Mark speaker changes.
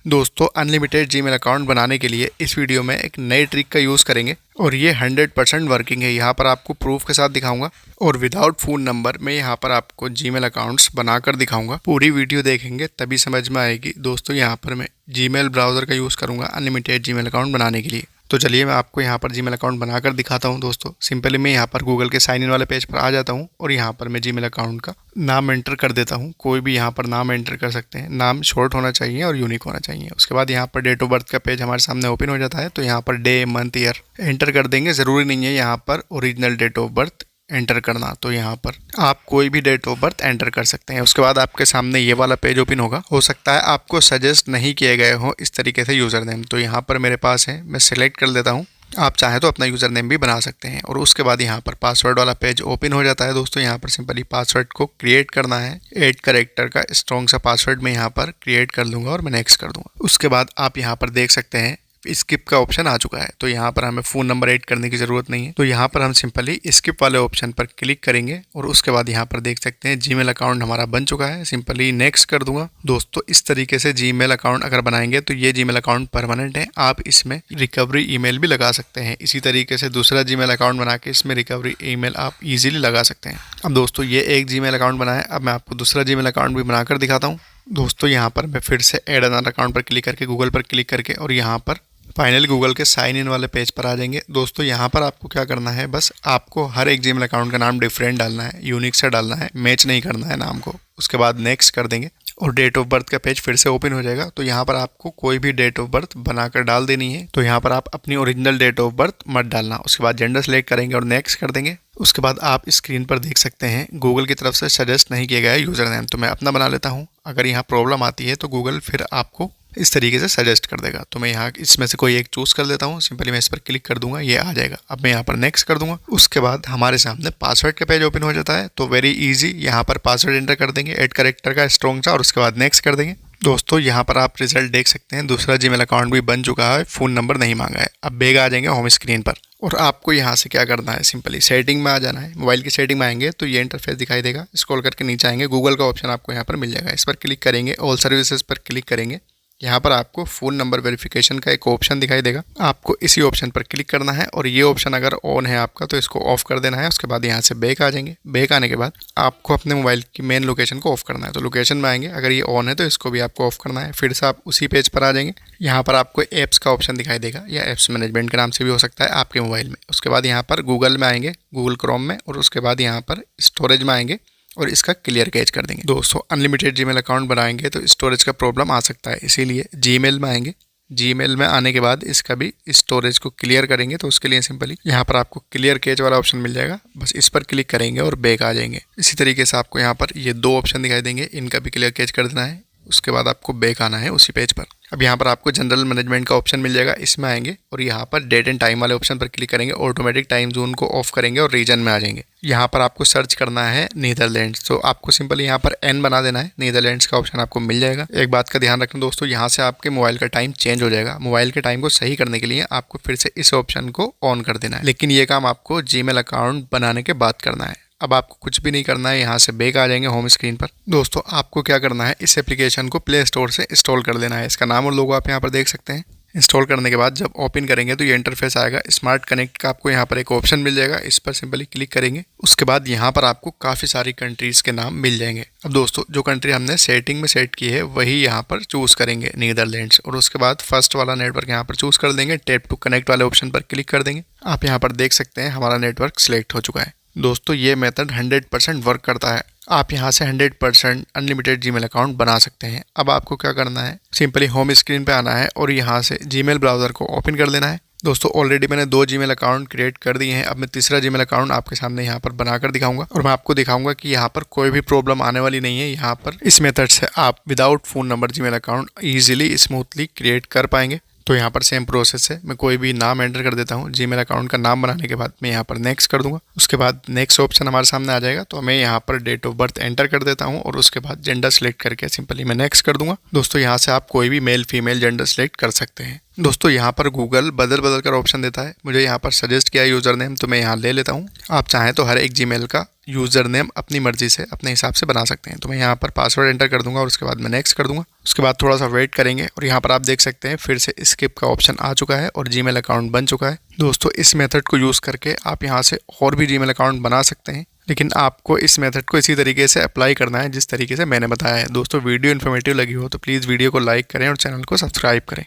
Speaker 1: दोस्तों unlimited Gmail account बनाने के लिए इस वीडियो में एक नई ट्रिक का यूज़ करेंगे और ये 100% वर्किंग है। यहाँ पर आपको प्रूफ के साथ दिखाऊंगा और विदाउट फ़ोन नंबर मैं यहाँ पर आपको जीमेल अकाउंट्स बनाकर दिखाऊंगा। पूरी वीडियो देखेंगे तभी समझ में आएगी। दोस्तों यहाँ पर मैं जीमेल ब्राउज़र का यूज़ करूँगा अनलिमिटेड जीमेल अकाउंट बनाने के लिए। तो चलिए मैं आपको यहाँ पर जीमेल अकाउंट बनाकर दिखाता हूँ। दोस्तों सिंपली मैं यहाँ पर गूगल के साइन इन वाले पेज पर आ जाता हूँ और यहाँ पर मैं जीमेल अकाउंट का नाम एंटर कर देता हूँ। कोई भी यहाँ पर नाम एंटर कर सकते हैं। नाम शॉर्ट होना चाहिए और यूनिक होना चाहिए। उसके बाद यहाँ पर डेट ऑफ बर्थ का पेज हमारे सामने ओपन हो जाता है। तो यहाँ per day month year enter कर देंगे। ज़रूरी नहीं है यहाँ पर original date of birth enter करना, तो यहाँ पर आप कोई भी डेट ऑफ बर्थ एंटर कर सकते हैं। उसके बाद आपके सामने ये वाला पेज ओपन होगा। हो सकता है आपको सजेस्ट नहीं किए गए हो इस तरीके से यूज़र नेम, तो यहाँ पर मेरे पास है, मैं सिलेक्ट कर लेता हूँ। आप चाहें तो अपना यूज़र नेम भी बना सकते हैं। और उसके बाद यहाँ पर पासवर्ड वाला पेज ओपन हो जाता है। दोस्तों यहाँ पर सिंपली पासवर्ड को क्रिएट करना है। 8 कैरेक्टर का स्ट्रॉन्ग सा पासवर्ड मैं यहाँ पर क्रिएट कर दूंगा और मैं नेक्स्ट कर दूंगा। उसके बाद आप यहाँ पर देख सकते हैं स्किप का ऑप्शन आ चुका है। तो यहाँ पर हमें फ़ोन नंबर ऐड करने की ज़रूरत नहीं है। तो यहाँ पर हम सिंपली स्किप वाले ऑप्शन पर क्लिक करेंगे और उसके बाद यहाँ पर देख सकते हैं जीमेल अकाउंट हमारा बन चुका है। सिंपली नेक्स्ट कर दूंगा। दोस्तों इस तरीके से जीमेल अकाउंट अगर बनाएंगे तो ये जीमेल अकाउंट परमानेंट है। आप इसमें रिकवरी ईमेल भी लगा सकते हैं। इसी तरीके से दूसरा जीमेल अकाउंट बना के इसमें रिकवरी ईमेल आप इजीली लगा सकते हैं। अब दोस्तों ये एक जीमेल अकाउंट बना है। अब मैं आपको दूसरा जीमेल अकाउंट भी बनाकर दिखाता हूँ। दोस्तों यहाँ पर मैं फिर से ऐड अनदर अकाउंट पर क्लिक करके गूगल पर क्लिक करके और यहाँ पर फाइनली गूगल के साइन इन वाले पेज पर आ जाएंगे। दोस्तों यहाँ पर आपको क्या करना है, बस आपको हर एक जीमेल अकाउंट का नाम डिफरेंट डालना है, यूनिक से डालना है, मैच नहीं करना है नाम को। उसके बाद नेक्स्ट कर देंगे और डेट ऑफ बर्थ का पेज फिर से ओपन हो जाएगा। तो यहाँ पर आपको कोई भी डेट ऑफ बर्थ बनाकर डाल देनी है। तो यहाँ पर आप अपनी ओरिजिनल डेट ऑफ बर्थ मत डालना। उसके बाद जेंडर सेलेक्ट करेंगे और नेक्स्ट कर देंगे। उसके बाद आप स्क्रीन पर देख सकते हैं गूगल की तरफ से सजेस्ट नहीं किया गया है यूज़र नेम, तो मैं अपना बना लेता हूँ। अगर यहाँ प्रॉब्लम आती है तो गूगल फिर आपको इस तरीके से सजेस्ट कर देगा। तो मैं यहाँ इसमें से कोई एक चूज़ कर लेता हूँ। सिंपली मैं इस पर क्लिक कर दूंगा, ये आ जाएगा। अब मैं यहाँ पर नेक्स्ट कर दूंगा। उसके बाद हमारे सामने पासवर्ड का पेज ओपन हो जाता है। तो वेरी इजी, यहाँ पर पासवर्ड एंटर कर देंगे 8 कैरेक्टर का स्ट्रॉन्ग सा और उसके बाद नेक्स्ट कर देंगे। दोस्तों यहाँ पर आप रिजल्ट देख सकते हैं, दूसरा जीमेल अकाउंट भी बन चुका है, फ़ोन नंबर नहीं मांगा है। अब बैग आ जाएंगे होम स्क्रीन पर और आपको यहाँ से क्या करना है, सिंपली सेटिंग में आ जाना है। मोबाइल की सेटिंग में आएंगे तो ये इंटरफेस दिखाई देगा। स्क्रॉल करके नीचे आएंगे, गूगल का ऑप्शन आपको यहाँ पर मिल जाएगा। इस पर क्लिक करेंगे, ऑल सर्विसेज पर क्लिक करेंगे। यहाँ पर आपको फ़ोन नंबर वेरिफिकेशन का एक ऑप्शन दिखाई देगा। आपको इसी ऑप्शन पर क्लिक करना है और ये ऑप्शन अगर ऑन है आपका तो इसको ऑफ कर देना है। उसके बाद यहाँ से बैक आ जाएंगे। बैक आने के बाद आपको अपने मोबाइल की मेन लोकेशन को ऑफ करना है। तो लोकेशन में आएंगे, अगर ये ऑन है तो इसको भी आपको ऑफ करना है। फिर से आप उसी पेज पर आ जाएंगे। यहाँ पर आपको ऐप्स का ऑप्शन दिखाई देगा या ऐप्स मैनेजमेंट के नाम से भी हो सकता है आपके मोबाइल में। उसके बाद यहाँ पर गूगल में आएंगे, गूगल क्रोम में, और उसके बाद यहाँ पर स्टोरेज में आएंगे और इसका क्लियर कैच कर देंगे। दोस्तों अनलिमिटेड जीमेल अकाउंट बनाएंगे तो स्टोरेज का प्रॉब्लम आ सकता है, इसीलिए जीमेल में आएंगे। जीमेल में आने के बाद इसका भी स्टोरेज को क्लियर करेंगे। तो उसके लिए सिंपली यहाँ पर आपको क्लियर कैच वाला ऑप्शन मिल जाएगा, बस इस पर क्लिक करेंगे और बैक आ जाएंगे। इसी तरीके से आपको यहाँ पर ये 2 ऑप्शन दिखाई देंगे, इनका भी क्लियर कैच कर देना है। उसके बाद आपको बैक आना है उसी पेज पर। अब यहाँ पर आपको जनरल मैनेजमेंट का ऑप्शन मिल जाएगा, इसमें आएंगे और यहाँ पर डेट एंड टाइम वाले ऑप्शन पर क्लिक करेंगे। ऑटोमेटिक टाइम जोन को ऑफ करेंगे और रीजन में आ जाएंगे। यहाँ पर आपको सर्च करना है नीदरलैंड्स, तो आपको सिंपली यहाँ पर एन बना देना है। नीदरलैंड्स का ऑप्शन आपको मिल जाएगा। एक बात का ध्यान रखना दोस्तों, यहाँ से आपके मोबाइल का टाइम चेंज हो जाएगा। मोबाइल के टाइम को सही करने के लिए आपको फिर से इस ऑप्शन को ऑन कर देना है, लेकिन ये काम आपको जीमेल अकाउंट बनाने के बाद करना है। अब आपको कुछ भी नहीं करना है, यहाँ से बैक आ जाएंगे होम स्क्रीन पर। दोस्तों आपको क्या करना है, इस एप्लीकेशन को प्ले स्टोर से इंस्टॉल कर लेना है। इसका नाम और लोगो आप यहाँ पर देख सकते हैं। इंस्टॉल करने के बाद जब ओपन करेंगे तो ये इंटरफेस आएगा। स्मार्ट कनेक्ट का आपको यहाँ पर एक ऑप्शन मिल जाएगा, इस पर सिंपली क्लिक करेंगे। उसके बाद यहाँ पर आपको काफ़ी सारी कंट्रीज़ के नाम मिल जाएंगे। अब दोस्तों जो कंट्री हमने सेटिंग में सेट की है वही यहाँ पर चूज़ करेंगे, नीदरलैंड्स, और उसके बाद फर्स्ट वाला नेटवर्क यहाँ पर चूज़ कर देंगे। टैप टू कनेक्ट वाले ऑप्शन पर क्लिक कर देंगे। आप यहाँ पर देख सकते हैं हमारा नेटवर्क सिलेक्ट हो चुका है। दोस्तों ये मेथड 100% वर्क करता है। आप यहाँ से 100% अनलिमिटेड जीमेल अकाउंट बना सकते हैं। अब आपको क्या करना है, सिंपली होम स्क्रीन पे आना है और यहाँ से जीमेल ब्राउज़र को ओपन कर लेना है। दोस्तों ऑलरेडी मैंने 2 जीमेल अकाउंट क्रिएट कर दिए हैं। अब मैं तीसरा जीमेल अकाउंट आपके सामने यहाँ पर बनाकर दिखाऊंगा और मैं आपको दिखाऊंगा कि यहाँ पर कोई भी प्रॉब्लम आने वाली नहीं है। यहाँ पर इस मेथड से आप without phone number Gmail account easily smoothly create कर पाएंगे। तो यहाँ पर सेम प्रोसेस है, मैं कोई भी नाम एंटर कर देता हूँ। जीमेल अकाउंट का नाम बनाने के बाद मैं यहाँ पर नेक्स्ट कर दूंगा। उसके बाद नेक्स्ट ऑप्शन हमारे सामने आ जाएगा। तो मैं यहाँ पर डेट ऑफ बर्थ एंटर कर देता हूँ और उसके बाद जेंडर सेलेक्ट करके सिंपली मैं नेक्स्ट कर दूंगा। दोस्तों यहाँ से आप कोई भी मेल फीमेल जेंडर सेलेक्ट कर सकते हैं। दोस्तों यहाँ पर गूगल बदल कर ऑप्शन देता है। मुझे यहाँ पर सजेस्ट किया यूज़र नेम, तो मैं यहाँ ले लेता हूँ। आप चाहें तो हर एक जीमेल का यूज़र नेम अपनी मर्जी से अपने हिसाब से बना सकते हैं। तो मैं यहाँ पर पासवर्ड एंटर कर दूंगा और उसके बाद मैं नेक्स्ट कर दूंगा। उसके बाद थोड़ा सा वेट करेंगे और यहाँ पर आप देख सकते हैं फिर से स्किप का ऑप्शन आ चुका है और जीमेल अकाउंट बन चुका है। दोस्तों इस मेथड को यूज़ करके आप यहाँ से और भी जीमेल अकाउंट बना सकते हैं, लेकिन आपको इस मेथड को इसी तरीके से अप्लाई करना है जिस तरीके से मैंने बताया है। दोस्तों वीडियो इन्फॉर्मेटिव लगी हो तो प्लीज़ वीडियो को लाइक करें और चैनल को सब्सक्राइब करें।